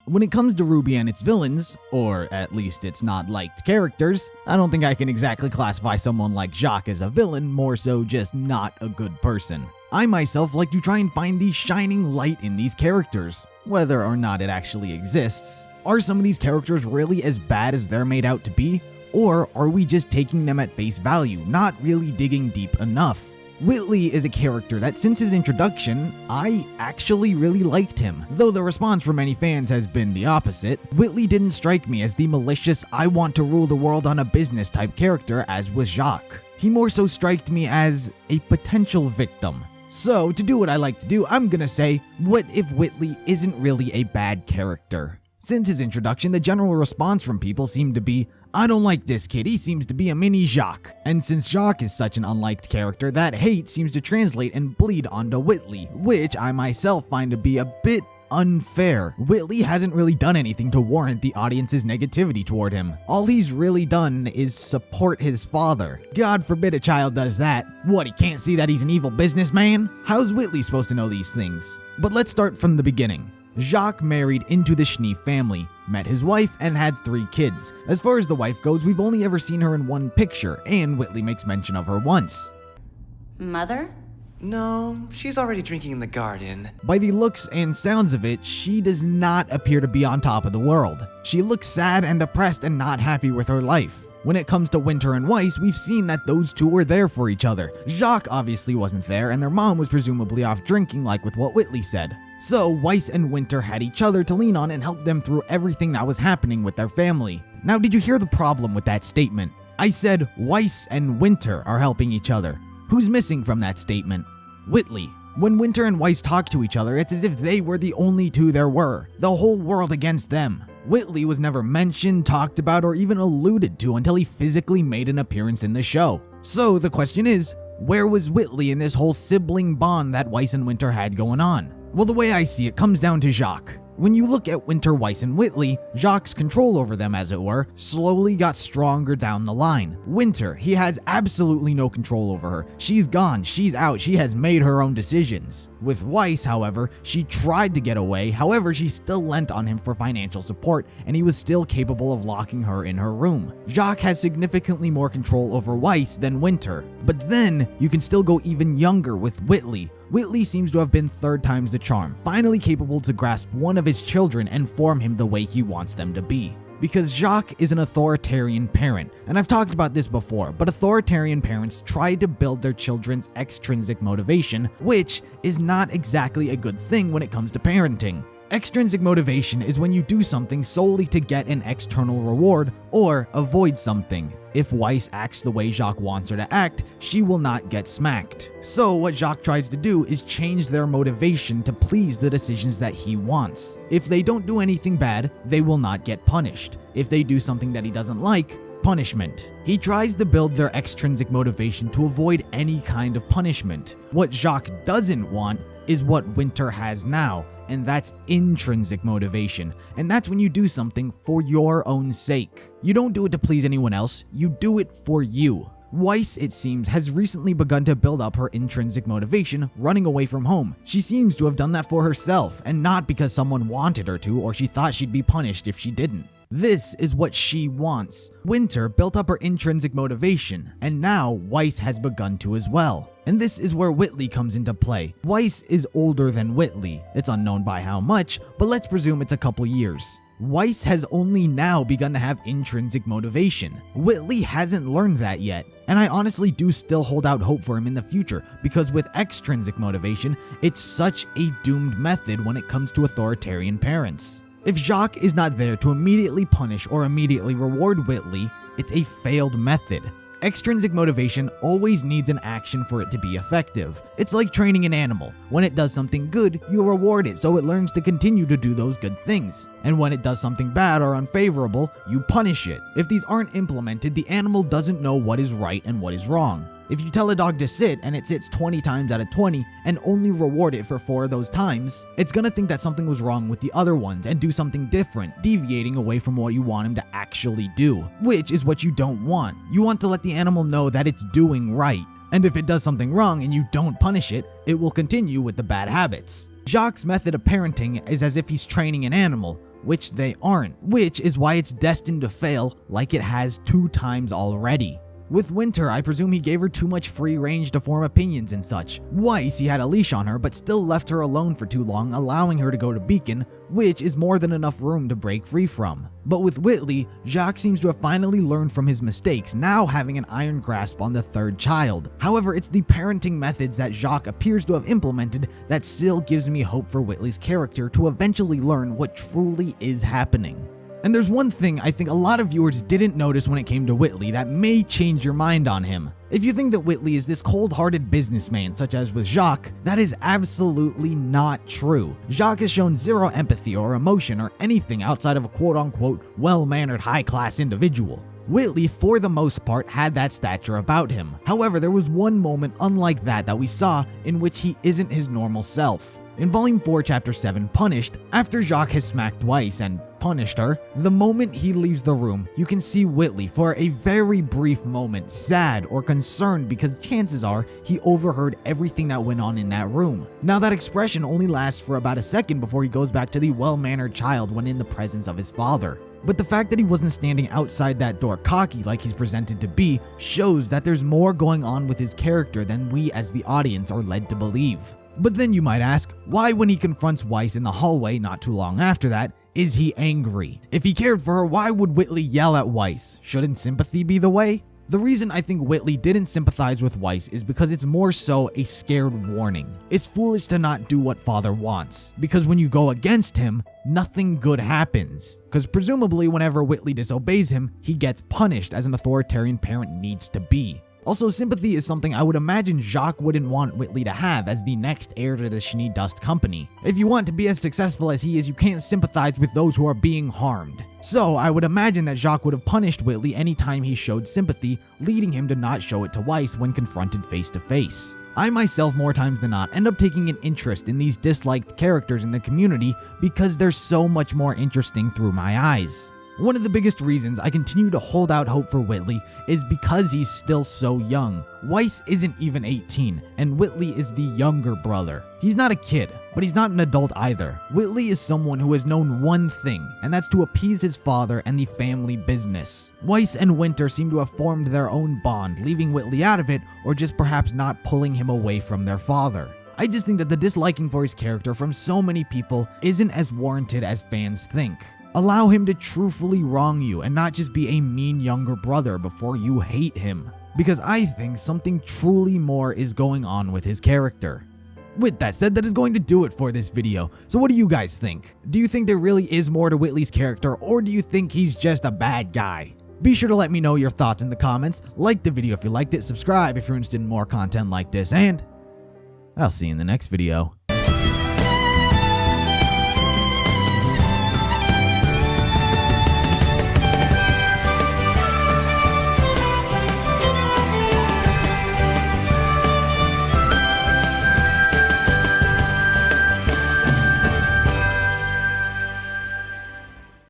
When it comes to RWBY and its villains, or at least its not liked characters, I don't think I can exactly classify someone like Jacques as a villain, more so just not a good person. I myself like to try and find the shining light in these characters, whether or not it actually exists. Are some of these characters really as bad as they're made out to be? Or are we just taking them at face value, not really digging deep enough? Whitley is a character that since his introduction, I actually really liked him. Though the response from many fans has been the opposite, Whitley didn't strike me as the malicious, I want to rule the world on a business type character as was Jacques. He more so struck me as a potential victim. So, to do what I like to do, I'm gonna say, what if Whitley isn't really a bad character? Since his introduction, the general response from people seemed to be, I don't like this kid, he seems to be a mini Jacques. And since Jacques is such an unliked character, that hate seems to translate and bleed onto Whitley, which I myself find to be a bit unfair. Whitley hasn't really done anything to warrant the audience's negativity toward him. All he's really done is support his father. God forbid a child does that. What, he can't see that he's an evil businessman? How's Whitley supposed to know these things? But let's start from the beginning. Jacques married into the Schneef family, met his wife, and had 3 kids. As far as the wife goes, we've only ever seen her in one picture, and Whitley makes mention of her once. Mother? No, she's already drinking in the garden. By the looks and sounds of it, she does not appear to be on top of the world. She looks sad and depressed and not happy with her life. When it comes to Winter and Weiss, we've seen that those two were there for each other. Jacques obviously wasn't there, and their mom was presumably off drinking like with what Whitley said. So Weiss and Winter had each other to lean on and help them through everything that was happening with their family. Now, did you hear the problem with that statement? I said Weiss and Winter are helping each other. Who's missing from that statement? Whitley. When Winter and Weiss talk to each other, it's as if they were the only two there were, the whole world against them. Whitley was never mentioned, talked about, or even alluded to until he physically made an appearance in the show. So the question is, where was Whitley in this whole sibling bond that Weiss and Winter had going on? Well, the way I see it comes down to Jacques. When you look at Winter, Weiss, and Whitley, Jacques' control over them, as it were, slowly got stronger down the line. Winter, he has absolutely no control over her. She's gone, she's out, she has made her own decisions. With Weiss, however, she tried to get away, however, she still lent on him for financial support, and he was still capable of locking her in her room. Jacques has significantly more control over Weiss than Winter. But then, you can still go even younger with Whitley. Whitley seems to have been 3 times the charm, finally capable to grasp one of his children and form him the way he wants them to be. Because Jacques is an authoritarian parent, and I've talked about this before, but authoritarian parents try to build their children's extrinsic motivation, which is not exactly a good thing when it comes to parenting. Extrinsic motivation is when you do something solely to get an external reward or avoid something. If Weiss acts the way Jacques wants her to act, she will not get smacked. So what Jacques tries to do is change their motivation to please the decisions that he wants. If they don't do anything bad, they will not get punished. If they do something that he doesn't like, punishment. He tries to build their extrinsic motivation to avoid any kind of punishment. What Jacques doesn't want is what Winter has now, and that's intrinsic motivation, and that's when you do something for your own sake. You don't do it to please anyone else, you do it for you. Weiss, it seems, has recently begun to build up her intrinsic motivation running away from home. She seems to have done that for herself, and not because someone wanted her to or she thought she'd be punished if she didn't. This is what she wants. Winter built up her intrinsic motivation, and now Weiss has begun to as well. And this is where Whitley comes into play. Weiss is older than Whitley. It's unknown by how much, but let's presume it's a couple years. Weiss has only now begun to have intrinsic motivation. Whitley hasn't learned that yet, and I honestly do still hold out hope for him in the future, because with extrinsic motivation, it's such a doomed method when it comes to authoritarian parents. If Jacques is not there to immediately punish or immediately reward Whitley, it's a failed method. Extrinsic motivation always needs an action for it to be effective. It's like training an animal. When it does something good, you reward it so it learns to continue to do those good things. And when it does something bad or unfavorable, you punish it. If these aren't implemented, the animal doesn't know what is right and what is wrong. If you tell a dog to sit and it sits 20 times out of 20 and only reward it for 4 of those times, it's gonna think that something was wrong with the other ones and do something different, deviating away from what you want him to actually do, which is what you don't want. You want to let the animal know that it's doing right. And if it does something wrong and you don't punish it, it will continue with the bad habits. Jacques' method of parenting is as if he's training an animal, which they aren't, which is why it's destined to fail like it has 2 times already. With Winter, I presume he gave her too much free range to form opinions and such. Weiss, he had a leash on her, but still left her alone for too long, allowing her to go to Beacon, which is more than enough room to break free from. But with Whitley, Jacques seems to have finally learned from his mistakes, now having an iron grasp on the 3rd child. However, it's the parenting methods that Jacques appears to have implemented that still gives me hope for Whitley's character to eventually learn what truly is happening. And there's one thing I think a lot of viewers didn't notice when it came to Whitley that may change your mind on him. If you think that Whitley is this cold-hearted businessman such as with Jacques, that is absolutely not true. Jacques has shown zero empathy or emotion or anything outside of a quote-unquote well-mannered high-class individual. Whitley, for the most part, had that stature about him. However, there was one moment unlike that we saw in which he isn't his normal self. In Volume 4, Chapter 7, Punished, after Jacques has smacked Weiss and punished her, the moment he leaves the room, you can see Whitley for a very brief moment sad or concerned because chances are he overheard everything that went on in that room. Now that expression only lasts for about a second before he goes back to the well-mannered child when in the presence of his father. But the fact that he wasn't standing outside that door cocky like he's presented to be shows that there's more going on with his character than we as the audience are led to believe. But then you might ask, why when he confronts Weiss in the hallway not too long after that, is he angry? If he cared for her, why would Whitley yell at Weiss? Shouldn't sympathy be the way? The reason I think Whitley didn't sympathize with Weiss is because it's more so a scared warning. It's foolish to not do what father wants, because when you go against him, nothing good happens. Because presumably whenever Whitley disobeys him, he gets punished as an authoritarian parent needs to be. Also, sympathy is something I would imagine Jacques wouldn't want Whitley to have as the next heir to the Schnee Dust Company. If you want to be as successful as he is, you can't sympathize with those who are being harmed. So, I would imagine that Jacques would have punished Whitley anytime he showed sympathy, leading him to not show it to Weiss when confronted face to face. I myself, more times than not, end up taking an interest in these disliked characters in the community because they're so much more interesting through my eyes. One of the biggest reasons I continue to hold out hope for Whitley is because he's still so young. Weiss isn't even 18, and Whitley is the younger brother. He's not a kid, but he's not an adult either. Whitley is someone who has known one thing, and that's to appease his father and the family business. Weiss and Winter seem to have formed their own bond, leaving Whitley out of it, or just perhaps not pulling him away from their father. I just think that the disliking for his character from so many people isn't as warranted as fans think. Allow him to truthfully wrong you and not just be a mean younger brother before you hate him, because I think something truly more is going on with his character. With that said, that is going to do it for this video. So what do you guys think? Do you think there really is more to Whitley's character, or do you think he's just a bad guy? Be sure to let me know your thoughts in the comments, like the video if you liked it, subscribe if you're interested in more content like this, and I'll see you in the next video.